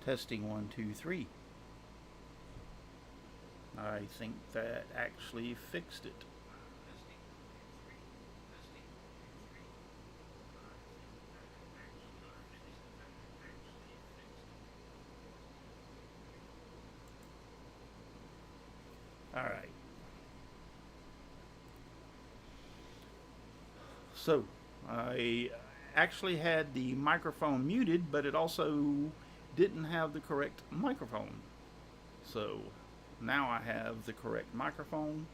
Testing 1, 2, 3. I think that actually fixed it. Alright. So, I actually had the microphone muted, but it also didn't have the correct microphone. So, now I have the correct microphone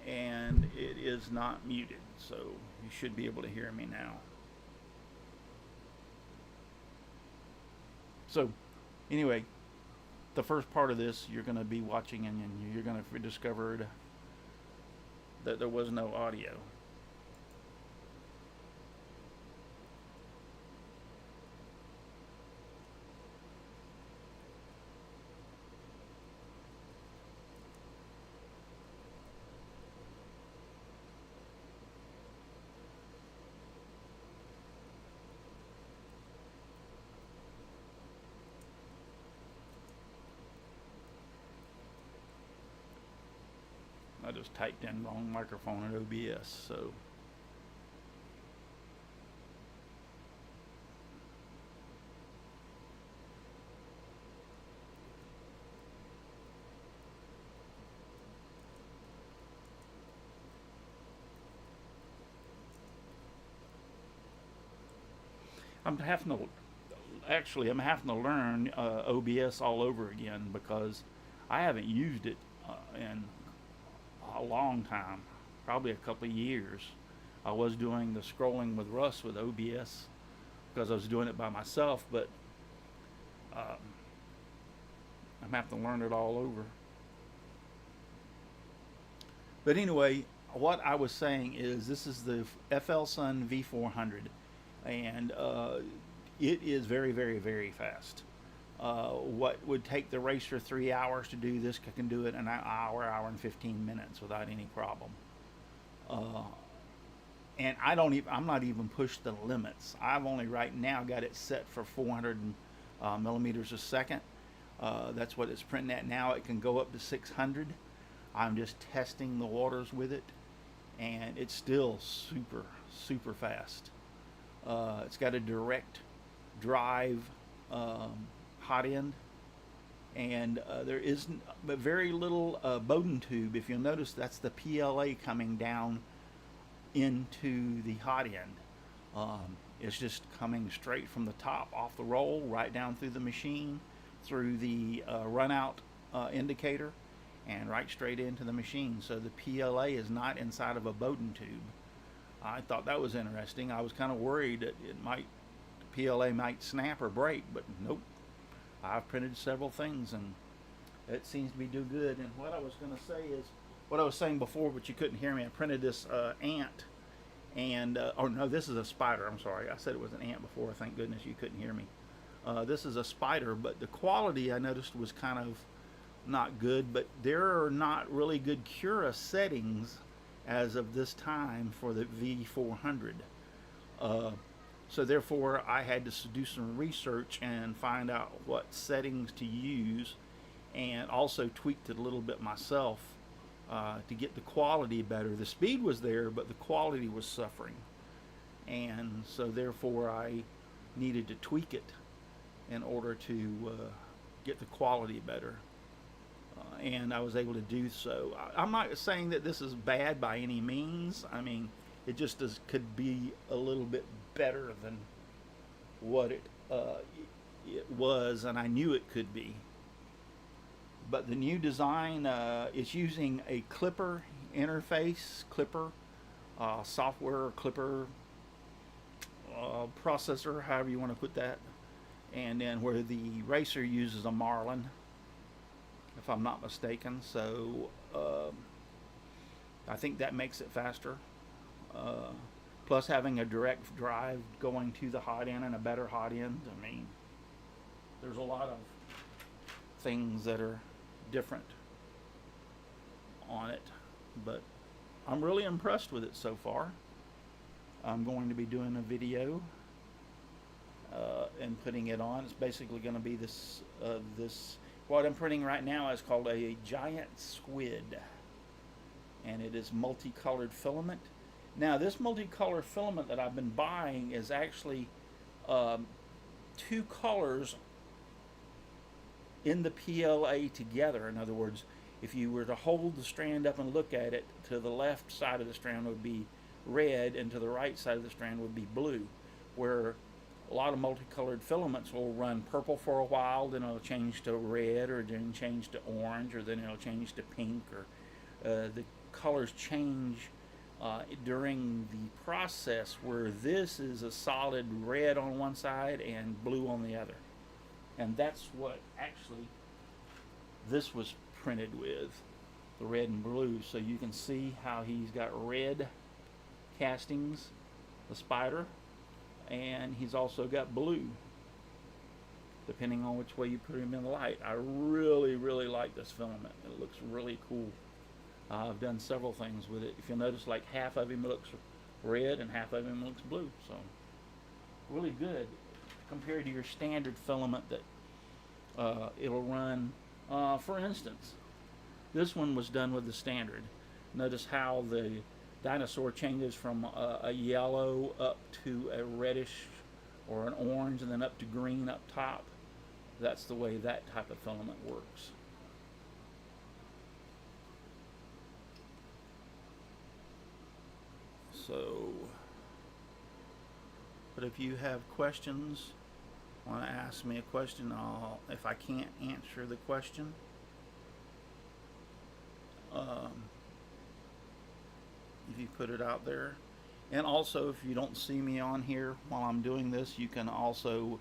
and it is not muted. So, you should be able to hear me now. So, anyway, the first part of this you're going to be watching and you're going to discover that there was no audio. I just typed in wrong microphone in OBS, so I'm having to learn OBS all over again because I haven't used it in a long time, probably a couple of years. I was doing the scrolling with Russ with OBS because I was doing it by myself, but um, I'm having to learn it all over. But anyway, what I was saying is this is the FLSun V400, and it is very, very, very fast. What would take the racer 3 hours to do this can do it in an hour and 15 minutes without any problem. Uh, and I'm not even pushed the limits. I've only right now got it set for 400 millimeters a second. That's what it's printing at now. It can go up to 600. I'm just testing the waters with it, and it's still super, super fast. It's got a direct drive hot end, and there is very little Bowden tube. If you'll notice, that's the PLA coming down into the hot end. It's just coming straight from the top off the roll right down through the machine, through the run out indicator, and right straight into the machine. So the PLA is not inside of a Bowden tube. I thought that was interesting. I was kind of worried that PLA might snap or break, but nope. I've printed several things and it seems to be do good. And what I was going to say is what I was saying before, but you couldn't hear me. I printed this ant, and oh no, this is a spider. I'm sorry, I said it was an ant before. Thank goodness you couldn't hear me. This is a spider, but the quality I noticed was kind of not good. But there are not really good Cura settings as of this time for the V400. So therefore, I had to do some research and find out what settings to use, and also tweaked it a little bit myself to get the quality better. The speed was there, but the quality was suffering, and so therefore I needed to tweak it in order to get the quality better. And I was able to do so. I'm not saying that this is bad by any means. I mean, it just could be a little bit better than what it was, and I knew it could be. But the new design is using a Clipper interface, Clipper software, Clipper processor, however you want to put that, and then where the racer uses a Marlin, if I'm not mistaken. So I think that makes it faster. Plus having a direct drive going to the hot end and a better hot end. I mean, there's a lot of things that are different on it, but I'm really impressed with it so far. I'm going to be doing a video and putting it on. It's basically going to be this. What I'm printing right now is called a giant squid, and it is multicolored filament. Now, this multicolored filament that I've been buying is actually um, two colors in the PLA together. In other words, if you were to hold the strand up and look at it, to the left side of the strand would be red, and to the right side of the strand would be blue. Where a lot of multicolored filaments will run purple for a while, then it'll change to red, or then change to orange, or then it'll change to pink, or the colors change during the process, where this is a solid red on one side and blue on the other. And that's what actually this was printed with, the red and blue. So you can see how he's got red castings, the spider, and he's also got blue, depending on which way you put him in the light. I really, really like this filament. It looks really cool. I've done several things with it. If you'll notice, like half of him looks red and half of him looks blue. So really good compared to your standard filament that it'll run. For instance, this one was done with the standard. Notice how the dinosaur changes from a yellow up to a reddish or an orange, and then up to green up top. That's the way that type of filament works. So, but if you have questions, want to ask me a question, if I can't answer the question, if you put it out there. And also, if you don't see me on here while I'm doing this, you can also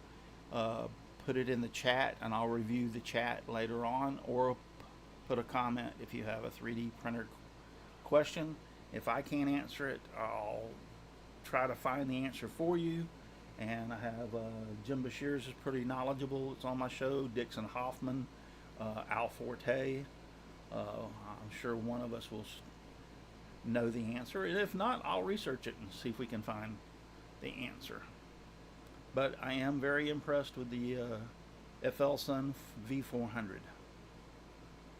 put it in the chat, and I'll review the chat later on, or put a comment if you have a 3D printer question. If I can't answer it, I'll try to find the answer for you. And I have Jim Bashir's is pretty knowledgeable. It's on my show. Dixon Hoffman, Al Forte. I'm sure one of us will know the answer. And if not, I'll research it and see if we can find the answer. But I am very impressed with the FLSun V400.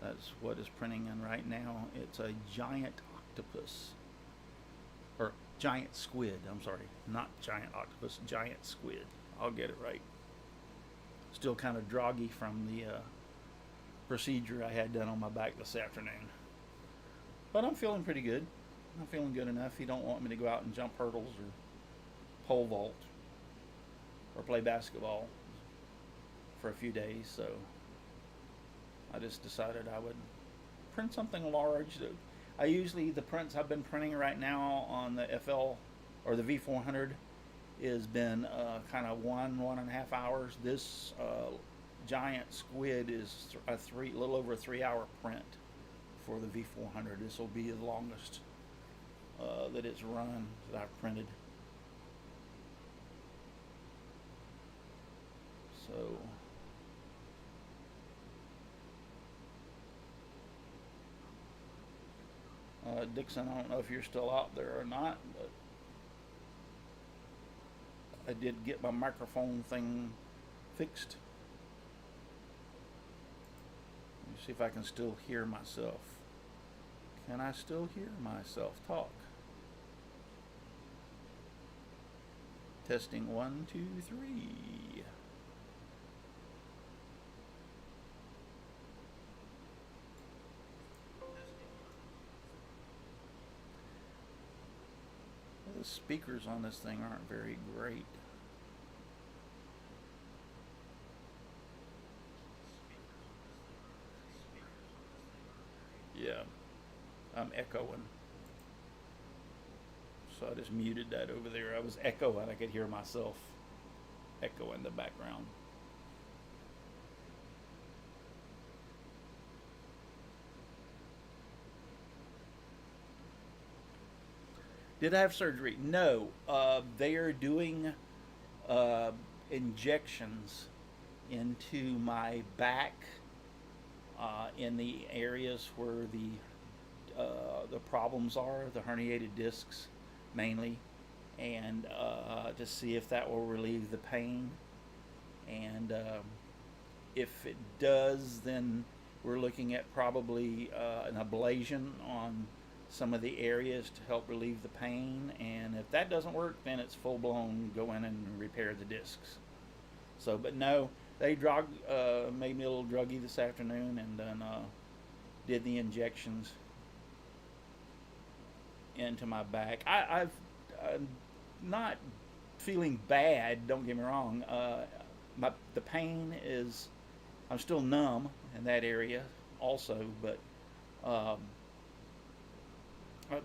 That's what is printing in right now. It's a giant octopus, or giant squid. I'm sorry, not giant octopus, giant squid. I'll get it right. Still kind of groggy from the procedure I had done on my back this afternoon. But I'm feeling pretty good. I'm feeling good enough. He don't want me to go out and jump hurdles or pole vault or play basketball for a few days, so I just decided I would print something large. I usually, the prints I've been printing right now on the FL or the V400 has been kind of 1.5 hours. This giant squid is a little over a 3-hour print for the V400. This will be the longest that it's run that I've printed. So Dixon, I don't know if you're still out there or not, but I did get my microphone thing fixed. Let me see if I can still hear myself. Can I still hear myself talk? Testing 1, 2, 3. The speakers on this thing aren't very great. Yeah, I'm echoing. So I just muted that over there. I was echoing. I could hear myself echo in the background. Did I have surgery? No. They are doing injections into my back in the areas where the problems are, the herniated discs mainly, and to see if that will relieve the pain. And if it does, then we're looking at probably an ablation on some of the areas to help relieve the pain. And if that doesn't work, then it's full blown go in and repair the discs. So, but no, they made me a little druggy this afternoon, and then did the injections into my back. I'm not feeling bad. Don't get me wrong. The pain is, I'm still numb in that area also, but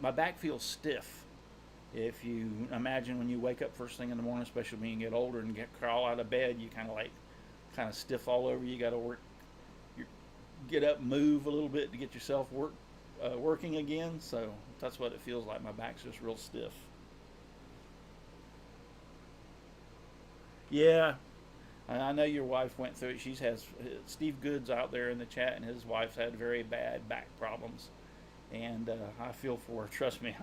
my back feels stiff. If you imagine when you wake up first thing in the morning, especially when you get older and crawl out of bed, you kind of stiff all over. You got to get up, move a little bit to get yourself working again. So that's what it feels like. My back's just real stiff. Yeah, I know your wife went through it. Steve Good's out there in the chat, and his wife's had very bad back problems, and I feel for her. Trust me,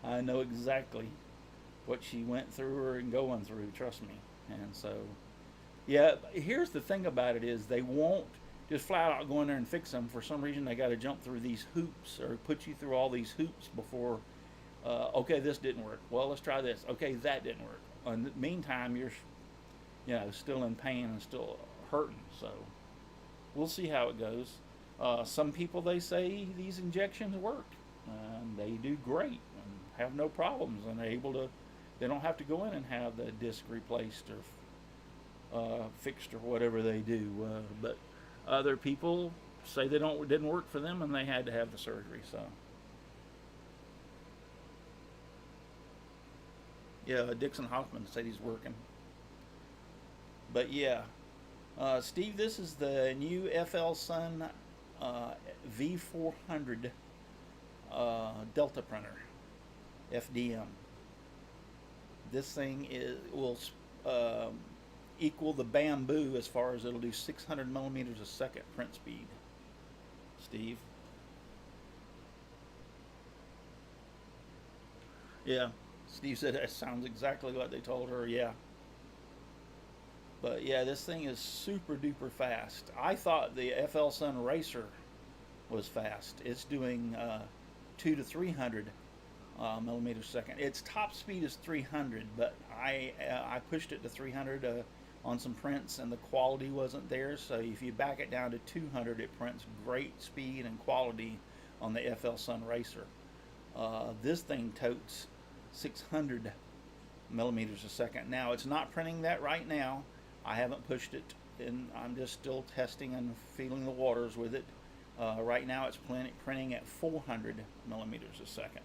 I know exactly what she went through and going through. Trust me. And so, yeah. Here's the thing about it is they won't just flat out go in there and fix them. For some reason, they got to jump through these hoops or put you through all these hoops before. Okay, this didn't work. Well, let's try this. Okay, that didn't work. In the meantime, you're still in pain and still hurting. So we'll see how it goes. Some people, they say these injections work, and they do great and have no problems, and they don't have to go in and have the disc replaced or fixed or whatever they do. But other people say didn't work for them, and they had to have the surgery. So yeah, Dixon Hoffman said he's working. But yeah, Steve, this is the new FLSun V400 Delta printer, FDM. This thing will equal the Bamboo as far as it'll do 600 millimeters a second print speed. Steve. Yeah, Steve said that sounds exactly what they told her. Yeah. But yeah, this thing is super duper fast. I thought the FLSun Racer was fast. It's doing 2 to 300 millimeters a second. Its top speed is 300, but I pushed it to 300 on some prints, and the quality wasn't there. So if you back it down to 200, it prints great speed and quality on the FLSun Racer. This thing totes 600 millimeters a second. Now, it's not printing that right now. I haven't pushed it, and I'm just still testing and feeling the waters with it. Right now it's printing at 400 millimeters a second.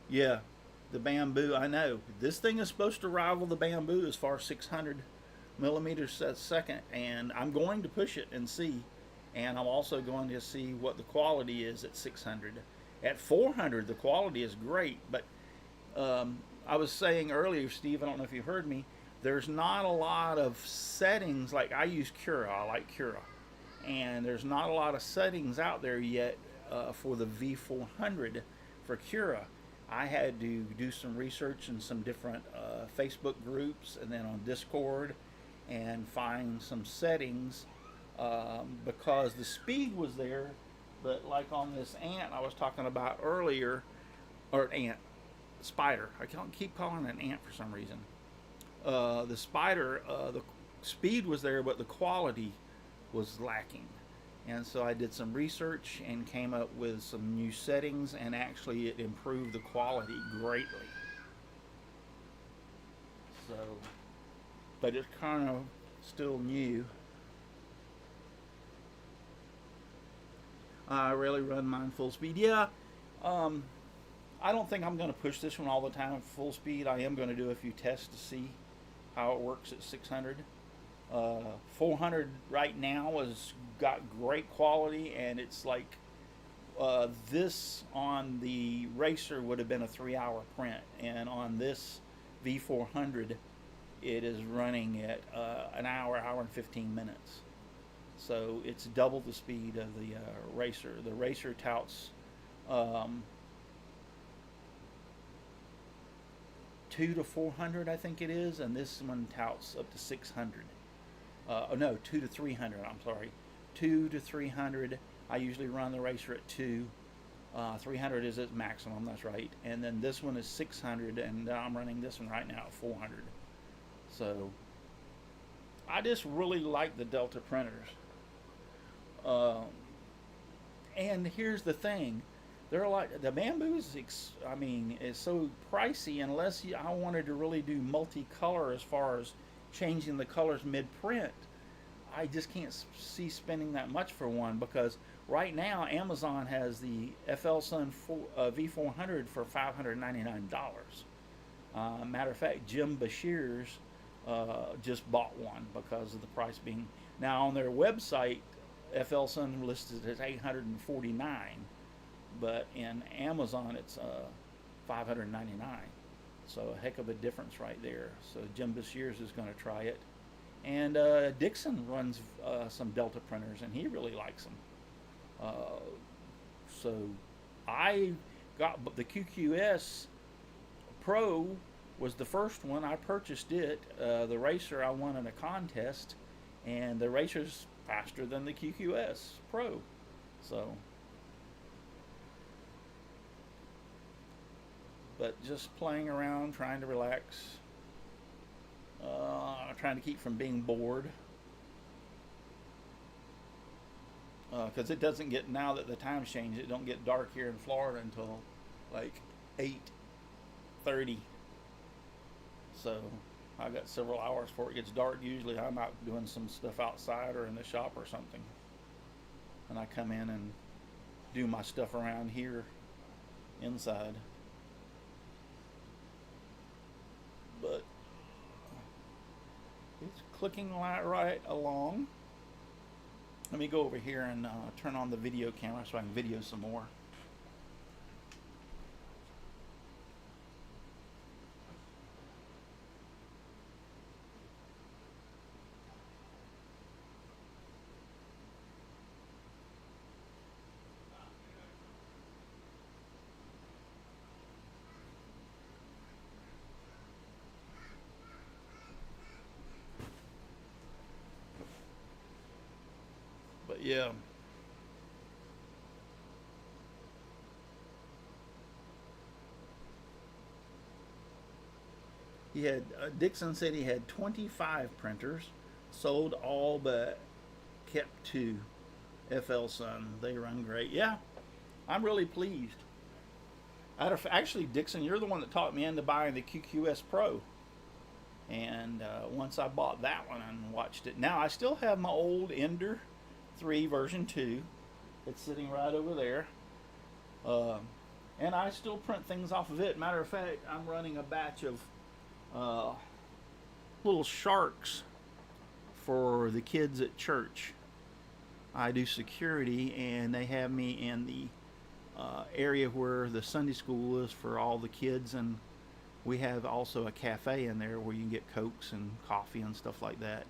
Yeah, the Bamboo, I know. This thing is supposed to rival the Bamboo as far as 600 millimeters a second, and I'm going to push it and see. And I'm also going to see what the quality is at 600. At 400, the quality is great, but I was saying earlier, Steve, I don't know if you heard me, there's not a lot of settings. Like, I use Cura, I like Cura, and there's not a lot of settings out there yet for the V400 for Cura. I had to do some research in some different Facebook groups and then on Discord and find some settings because the speed was there, but like on this ant I was talking about earlier, or spider. I can't keep calling it an ant for some reason. The spider, the speed was there, but the quality was lacking. And so I did some research and came up with some new settings, and actually it improved the quality greatly. So, but it's kind of still new. I really run mine full speed. Yeah, I don't think I'm going to push this one all the time at full speed. I am going to do a few tests to see how it works at 600. 400 right now has got great quality, and it's like this on the Racer would have been a 3-hour print, and on this V400 it is running at an hour and 15 minutes. So it's double the speed of the Racer. The Racer touts Um, 2 to 400, I think it is, and this one touts up to 600. Oh no, 2 to 300. I'm sorry, 2 to 300. I usually run the racer at 2. 300 is its maximum. That's right. And then this one is 600, and I'm running this one right now at 400. So I just really like the Delta printers. Uh, and here's the thing, they're like the bamboo's. I mean, is so pricey unless I wanted to really do multicolor as far as changing the colors mid-print. I just can't see spending that much for one because right now Amazon has the FLSun V400 for $599. Matter of fact, Jim Bashir's just bought one because of the price being now on their website. FLSun listed as 849, but in Amazon it's 599. So a heck of a difference right there. So Jim Bashir's is going to try it. And Dixon runs some Delta printers, and he really likes them. So I got the QQS Pro was the first one. I purchased it. The racer I won in a contest, and the racer's faster than the QQS Pro. So, but just playing around, trying to relax. Trying to keep from being bored because it doesn't get, now that the time's changed, it don't get dark here in Florida until like 8:30. So I got several hours before it gets dark. Usually I'm out doing some stuff outside or in the shop or something, and I come in and do my stuff around here inside. But it's clicking right along. Let me go over here and turn on the video camera so I can video some more. But yeah. He had Dixon said he had 25 printers, sold all but kept 2. FLSun, they run great. Yeah, I'm really pleased. Actually, Dixon, you're the one that taught me into buying the QQS Pro. And once I bought that one and watched it, now I still have my old Ender 3 version 2. It's sitting right over there. And I still print things off of it. Matter of fact, I'm running a batch of little sharks for the kids at church. I do security, and they have me in the area where the Sunday school is for all the kids, and we have also a cafe in there where you can get Cokes and coffee and stuff like that.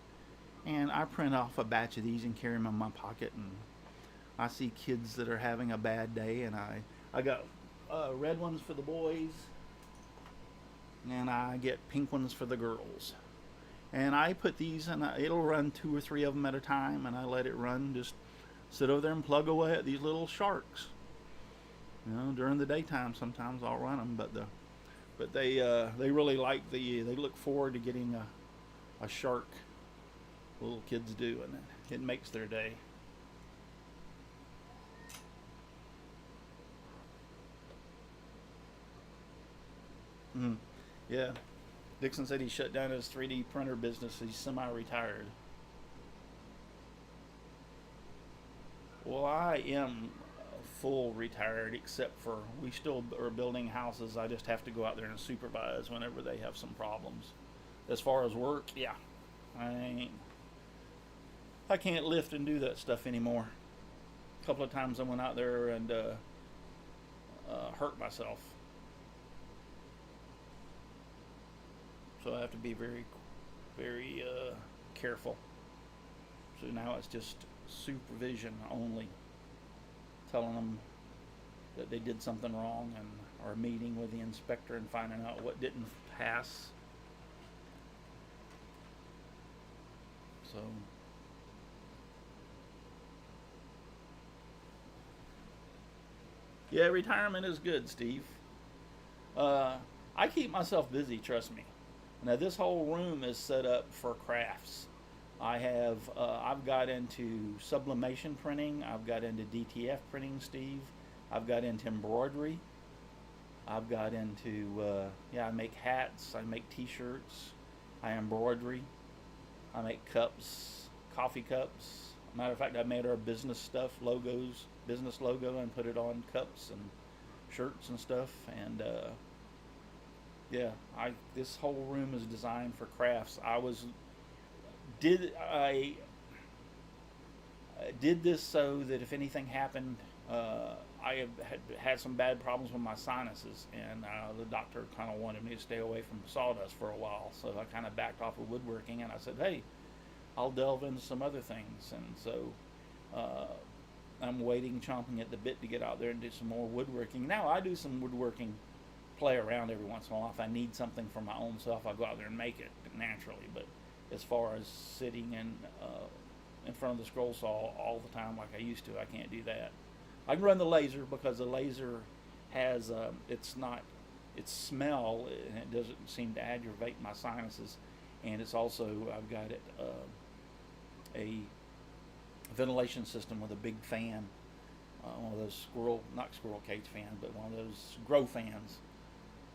And I print off a batch of these and carry them in my pocket, and I see kids that are having a bad day, and I got red ones for the boys, and I get pink ones for the girls. And I put these, and it'll run 2 or 3 of them at a time, and I let it run, just sit over there and plug away at these little sharks. You know, during the daytime sometimes I'll run them, but they really like they look forward to getting a shark. Little kids do, and it makes their day. Mm. Yeah, Dixon said he shut down his 3D printer business. He's semi-retired. Well, I am full retired, except for we still are building houses. I just have to go out there and supervise whenever they have some problems. As far as work, yeah, I ain't. I can't lift and do that stuff anymore. A couple of times I went out there and hurt myself. So I have to be very, very careful. So now it's just supervision only. Telling them that they did something wrong, and or meeting with the inspector and finding out what didn't pass. So yeah, retirement is good, Steve. Uh, I keep myself busy, trust me. Now this whole room is set up for crafts. I've got into sublimation printing. I've got into DTF printing, Steve. I've got into embroidery. I've got into I make hats. I make T-shirts. I embroidery. I make cups, coffee cups. Matter of fact, I made our business stuff, logos, business logo, and put it on cups and shirts and stuff. And yeah, I this whole room is designed for crafts. Did I did this so that if anything happened, I have had some bad problems with my sinuses, and the doctor kind of wanted me to stay away from sawdust for a while. So I kind of backed off of woodworking, and I said, "Hey, I'll delve into some other things." And so uh, I'm waiting, chomping at the bit to get out there and do some more woodworking. Now I do some woodworking, play around every once in a while. If I need something for my own self, I go out there and make it naturally. But as far as sitting in front of the scroll saw all the time like I used to, I can't do that. I can run the laser because the laser has its smell, and it doesn't seem to aggravate my sinuses. And it's also, I've got it a ventilation system with a big fan, one of those not squirrel cage fans, but one of those grow fans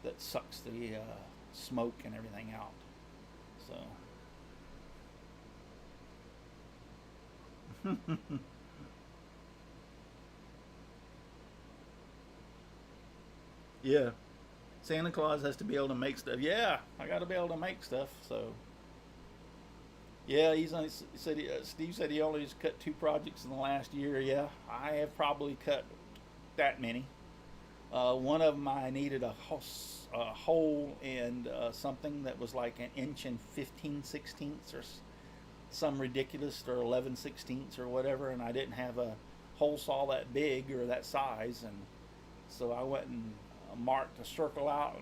that sucks the smoke and everything out. So yeah, Santa Claus has to be able to make stuff. Yeah, I got to be able to make stuff. So yeah, Steve said he only cut 2 projects in the last year. Yeah, I have probably cut that many. One of them I needed a hole and something that was like an inch and 15/16 or some ridiculous, or 11/16 or whatever, and I didn't have a hole saw that big or that size, and so I went and marked a circle out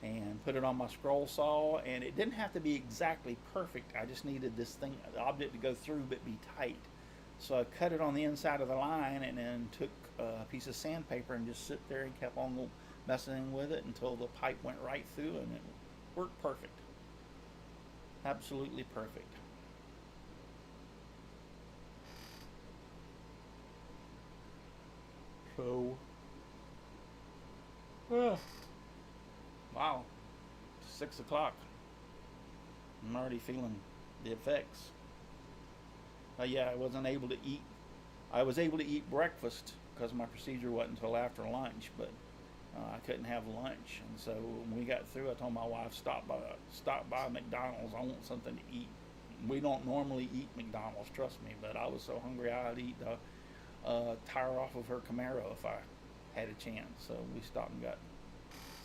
and put it on my scroll saw, and it didn't have to be exactly perfect. I just needed the object to go through but be tight. So I cut it on the inside of the line, and then took a piece of sandpaper and just sit there and kept on messing with it until the pipe went right through, and it worked perfect. Absolutely perfect. So, uh, wow, 6 o'clock. I'm already feeling the effects. Yeah, I wasn't able to eat. I was able to eat breakfast because my procedure wasn't until after lunch, but I couldn't have lunch. And so when we got through, I told my wife, stop by McDonald's. I want something to eat. We don't normally eat McDonald's, trust me, but I was so hungry I'd eat the tire off of her Camaro if I had a chance. So we stopped and got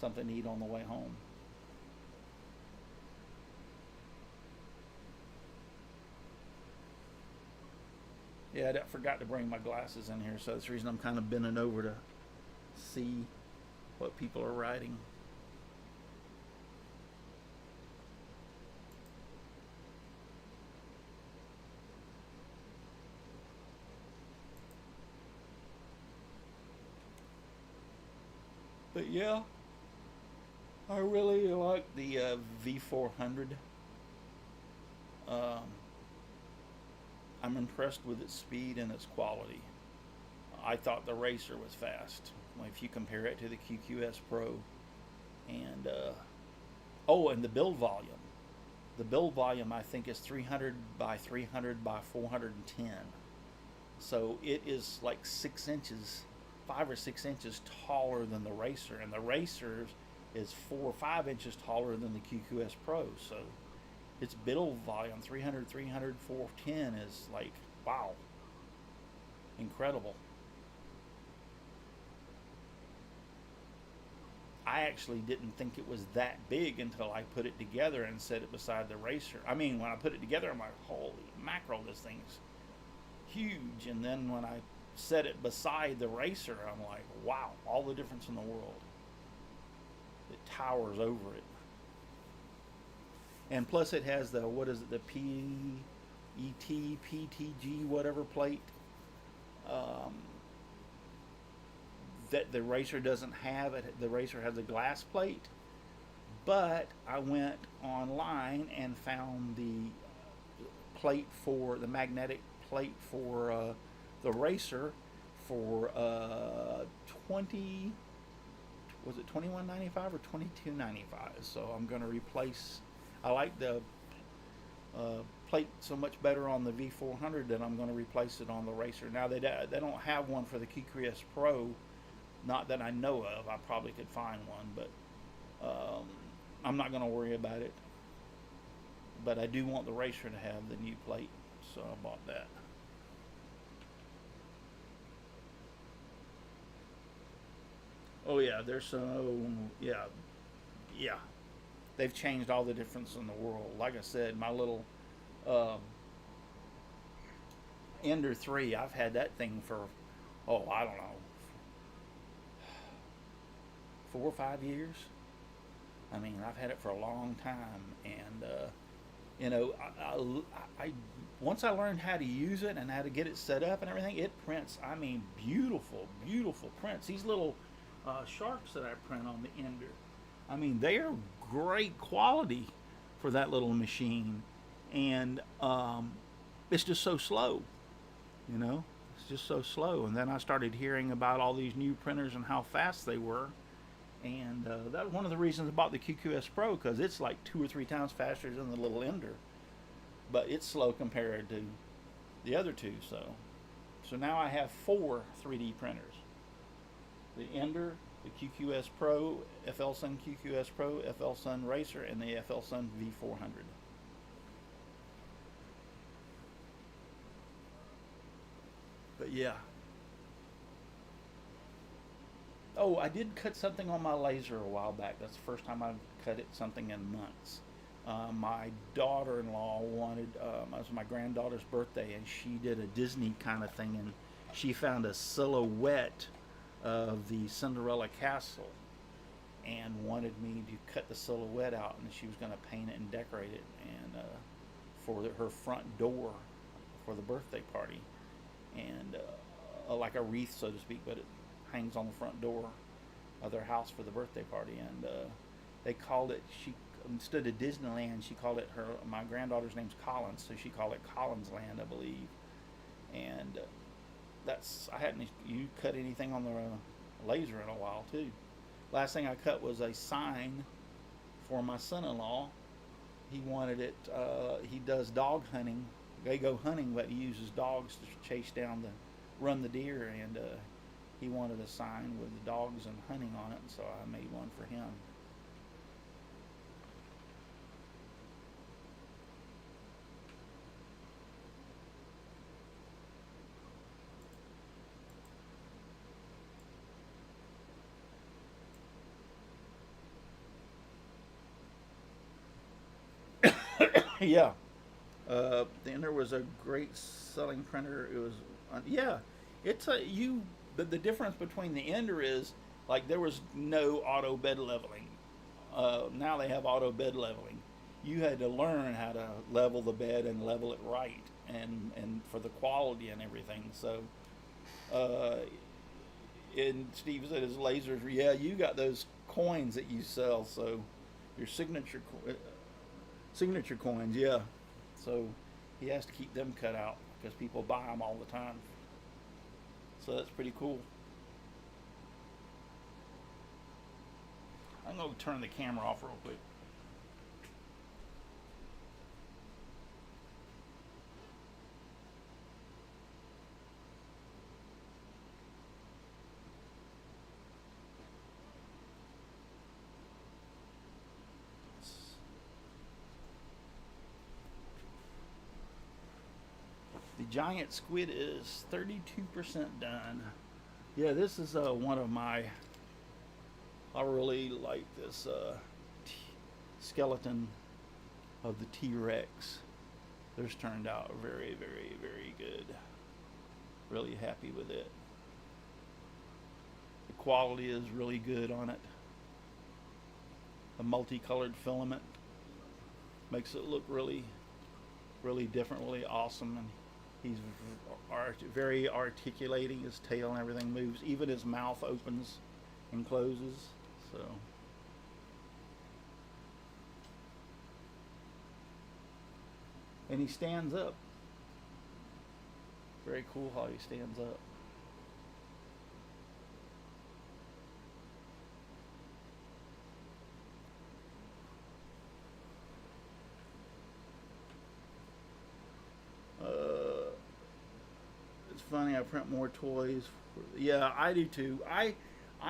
something to eat on the way home. Yeah, I forgot to bring my glasses in here, so that's the reason I'm kind of bending over to see what people are writing. But yeah, I really like the V400. Um, I'm impressed with its speed and its quality. I thought the Racer was fast if you compare it to the QQS Pro. And and the build volume. The build volume I think is 300 by 300 by 410. So it is like 6 inches, 5 or 6 inches taller than the Racer, and the Racer is 4 or 5 inches taller than the QQS Pro. So its build volume 300, 300, 410 is like, wow, incredible. I actually didn't think it was that big until I put it together and set it beside the Racer. I mean, when I put it together, I'm like, holy mackerel, this thing's huge. And then when I set it beside the racer, I'm like, wow, all the difference in the world. It towers over it. And plus, it has the, what is it, the PET, PTG, whatever plate um, that the racer doesn't have. The racer has a glass plate, but I went online and found the plate for the magnetic plate for the racer for 20, was it 21.95 or 22.95? So I'm going to replace. I like the plate so much better on the V400 that I'm going to replace it on the racer. Now they don't have one for the QQS Pro, not that I know of. I probably could find one, but I'm not going to worry about it. But I do want the racer to have the new plate, so I bought that. Oh yeah, there's some. Yeah, yeah. They've changed all the difference in the world. Like I said, my little um, Ender 3, I've had that thing for, oh, I don't know, 4 or 5 years. I mean, I've had it for a long time, and you know, I once I learned how to use it and how to get it set up and everything, it prints. I mean, beautiful, beautiful prints. These little sharks that I print on the Ender, I mean, they are great quality for that little machine, and it's just so slow, you know. It's just so slow. And then I started hearing about all these new printers and how fast they were, and that was one of the reasons I bought the QQS Pro, because it's like 2 or 3 times faster than the little Ender, but it's slow compared to the other two. So now I have 4 3D printers: the Ender, the QQS Pro, FLSun QQS Pro, FLSun Racer, and the FLSun V400. But yeah. Oh, I did cut something on my laser a while back. That's the first time I've cut it something in months. My daughter-in-law wanted, it was my granddaughter's birthday, and she did a Disney kind of thing, and she found a silhouette of the Cinderella castle and wanted me to cut the silhouette out, and she was going to paint it and decorate it, and for her front door for the birthday party, and like a wreath, so to speak, but it hangs on the front door of their house for the birthday party. And they called it, she, instead of Disneyland, she called it, her, my granddaughter's name's Collins, so she called it Collins Land, I believe. And that's, I hadn't you cut anything on the laser in a while too. Last thing I cut was a sign for my son-in-law. He wanted it, he does dog hunting. They go hunting, but he uses dogs to chase down run the deer, and he wanted a sign with the dogs and hunting on it, so I made one for him. Yeah, then there was a great selling printer. It was, yeah, it's a you. The difference between the Ender is, like, there was no auto bed leveling. Now they have auto bed leveling. You had to learn how to level the bed and level it right, and for the quality and everything. So, uh, and Steve said his lasers. Yeah, you got those coins that you sell. So your signature coins. Yeah. So he has to keep them cut out because people buy them all the time. So that's pretty cool. I'm going to turn the camera off real quick. The giant squid is 32% done. Yeah, this is one of my. I really like this skeleton of the T Rex. This turned out very, very, very good. Really happy with it. The quality is really good on it. The multicolored filament makes it look really, really different, really awesome. And he's very articulating. His tail and everything moves. Even his mouth opens and closes. So, and he stands up. Very cool how he stands up. It's funny. I print more toys. Yeah, I do too. I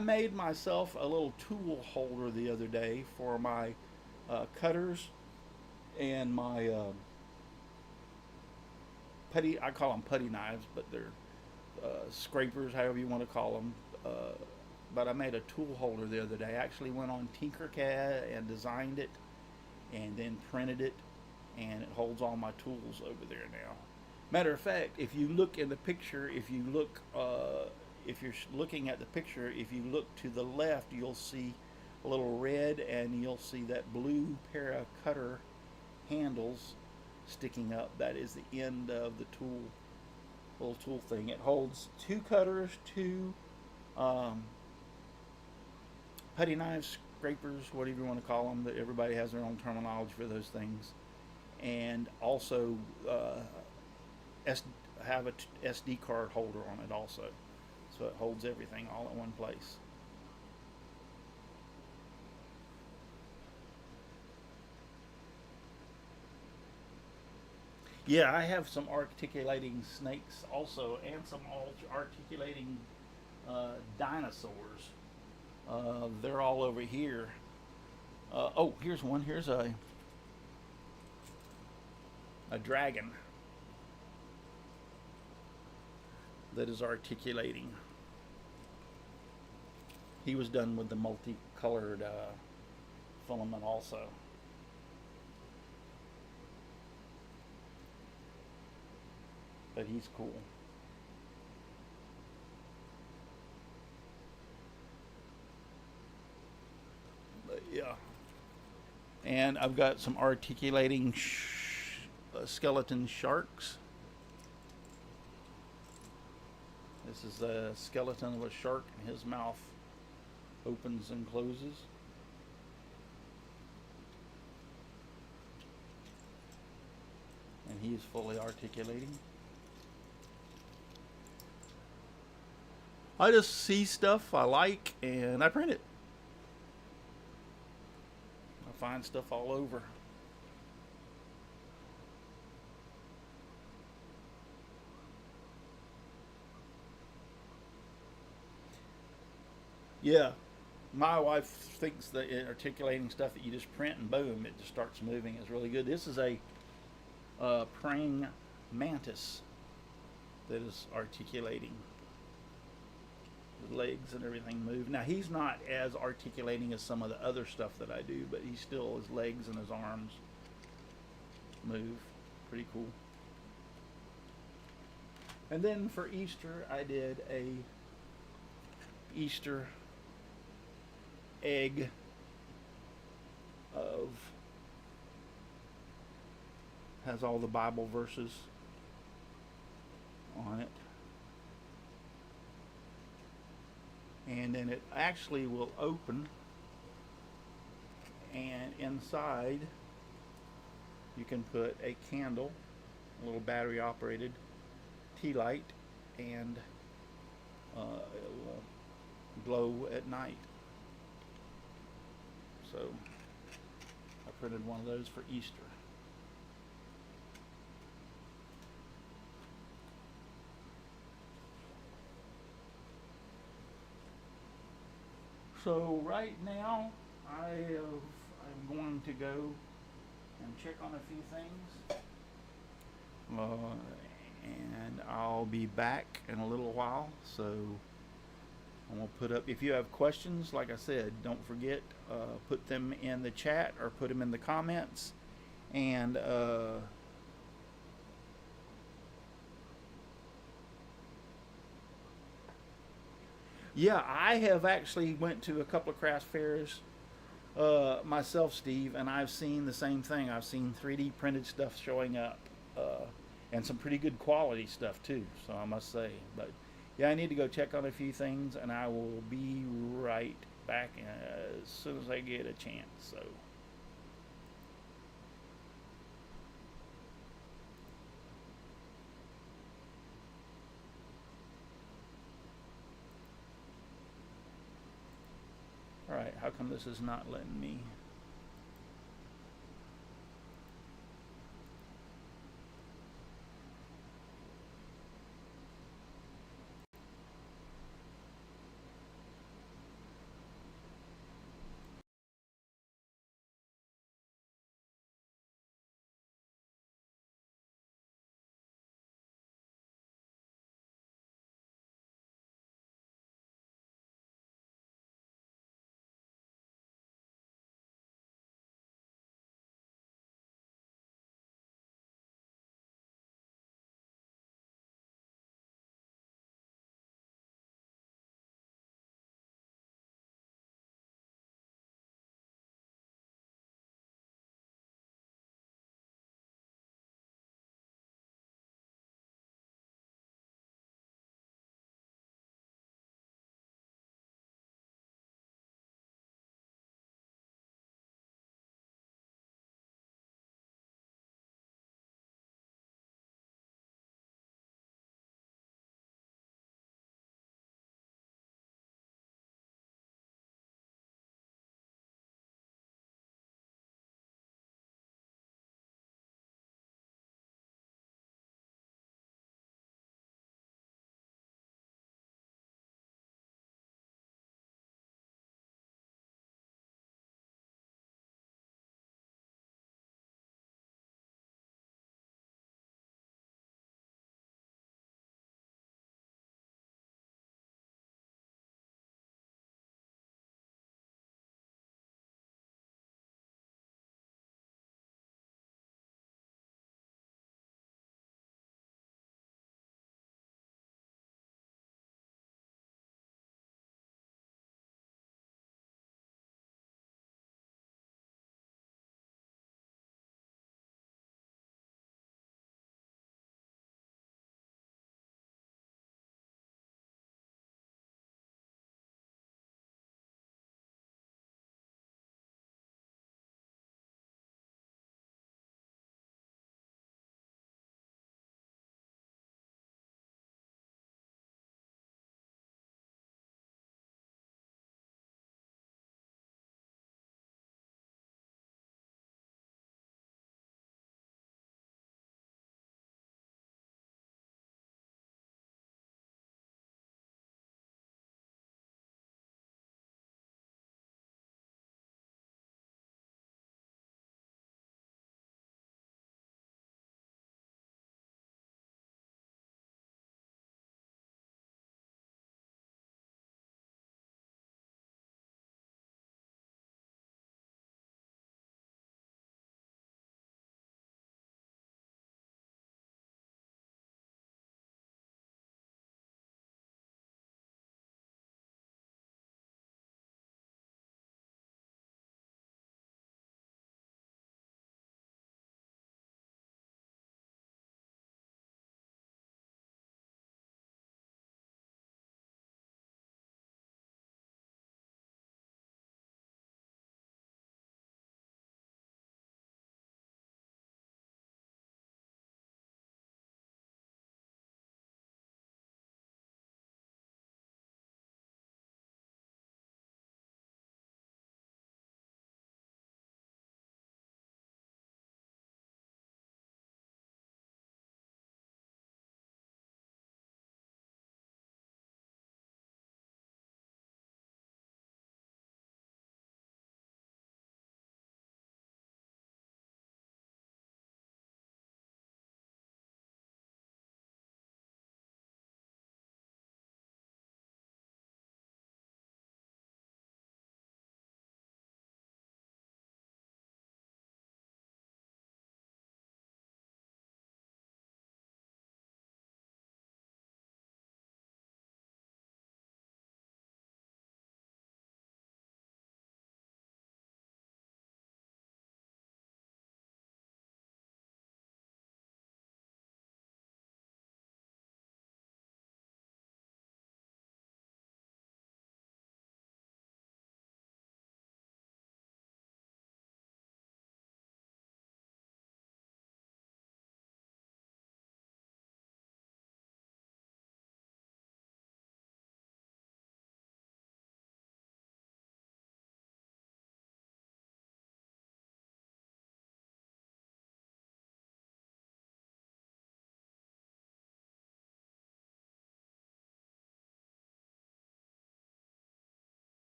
made myself a little tool holder the other day for my cutters and my putty. I call them putty knives, but they're scrapers, however you want to call them. But I made a tool holder the other day. I actually went on Tinkercad and designed it, and then printed it, and it holds all my tools over there now. Matter of fact, if you look in the picture, if you're looking at the picture, if you look to the left, you'll see a little red, and you'll see that blue pair of cutter handles sticking up. That is the end of the tool, little tool thing. It holds two cutters, two putty knives, scrapers, whatever you want to call them. That everybody has their own terminology for those things, and also have a SD card holder on it also, so it holds everything all in one place. Yeah, I have some articulating snakes also, and some articulating dinosaurs. They're all over here. Oh, here's one. Here's a dragon that is articulating. He was done with the multicolored filament also. But he's cool. But yeah. And I've got some articulating skeleton sharks. This is a skeleton of a shark, and his mouth opens and closes. And he's fully articulating. I just see stuff I like and I print it. I find stuff all over. Yeah, my wife thinks that articulating stuff that you just print and boom, it just starts moving. It's really good. This is a praying mantis that is articulating. His legs and everything move. Now he's not as articulating as some of the other stuff that I do, but he still, his legs and his arms move. Pretty cool. And then for Easter, I did a Easter egg of, has all the Bible verses on it, and then it actually will open, and inside you can put a candle, a little battery operated tea light, and it will glow at night. So I printed one of those for Easter. So right now I'm going to go and check on a few things, and I'll be back in a little while. So I'm going to put up, if you have questions, like I said, don't forget, put them in the chat or put them in the comments, and Yeah, I have actually went to a couple of craft fairs myself, Steve, and I've seen the same thing. I've seen 3D printed stuff showing up, uh, and some pretty good quality stuff too. So I must say, but yeah, I need to go check on a few things, and I will be right back as soon as I get a chance. So, all right, how come this is not letting me?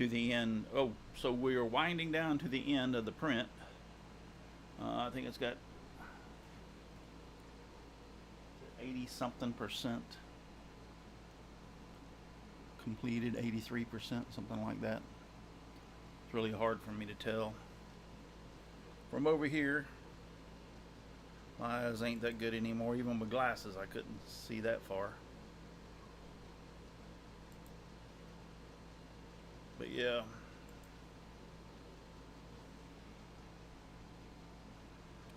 to the end. Oh, so we are winding down to the end of the print. I think it's got 80 something percent completed, 83%, something like that. It's really hard for me to tell. From over here, my eyes ain't that good anymore. Even with glasses, I couldn't see that far. But yeah.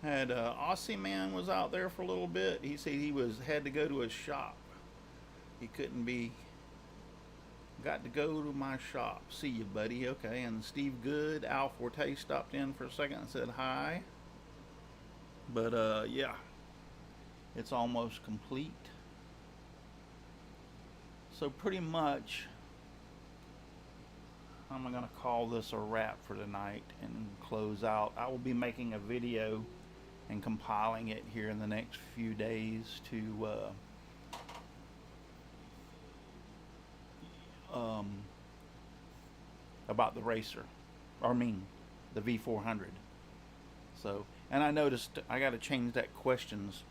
Had Aussie Man was out there for a little bit. He said he had to go to his shop. He couldn't be. Got to go to my shop. See you, buddy. Okay. And Steve Good, Al Forte stopped in for a second and said hi. But yeah, it's almost complete. So pretty much, I'm gonna call this a wrap for tonight and close out. I will be making a video and compiling it here in the next few days to about the racer, or I mean the V400. So, and I noticed I got to change that questions,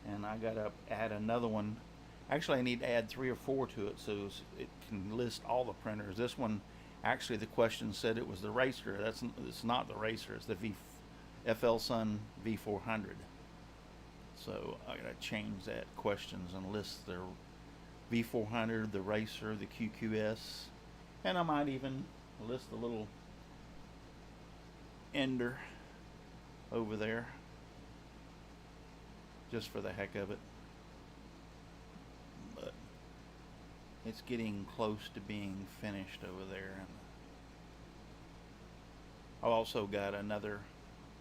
and I got to add another one. Actually, I need to add 3 or 4 to it so it can list all the printers. This one, actually, the question said it was the racer. It's not the racer. It's the FLSun V400. So I got to change that questions and list the V400, the racer, the QQS, and I might even list the little ender over there, just for the heck of it. But it's getting close to being finished over there. And I've also got another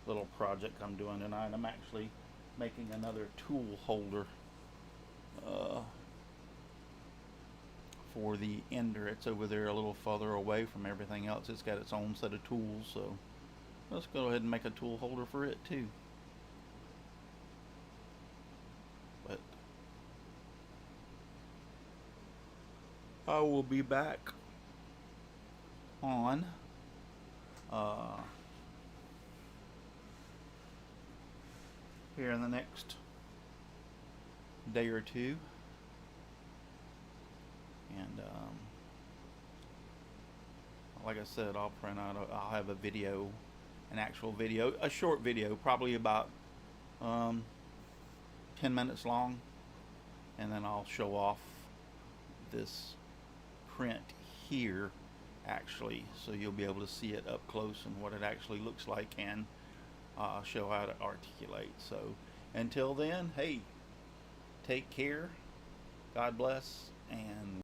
little project I'm doing tonight. I'm actually making another tool holder for the ender. It's over there a little further away from everything else. It's got its own set of tools, so let's go ahead and make a tool holder for it too. But I will be back on here in the next day or two, and like I said, I'll have a video, an actual video, a short video, probably about 10 minutes long, and then I'll show off this print here actually, so you'll be able to see it up close and what it actually looks like, and show how to articulate. So until then, hey, take care, God bless, and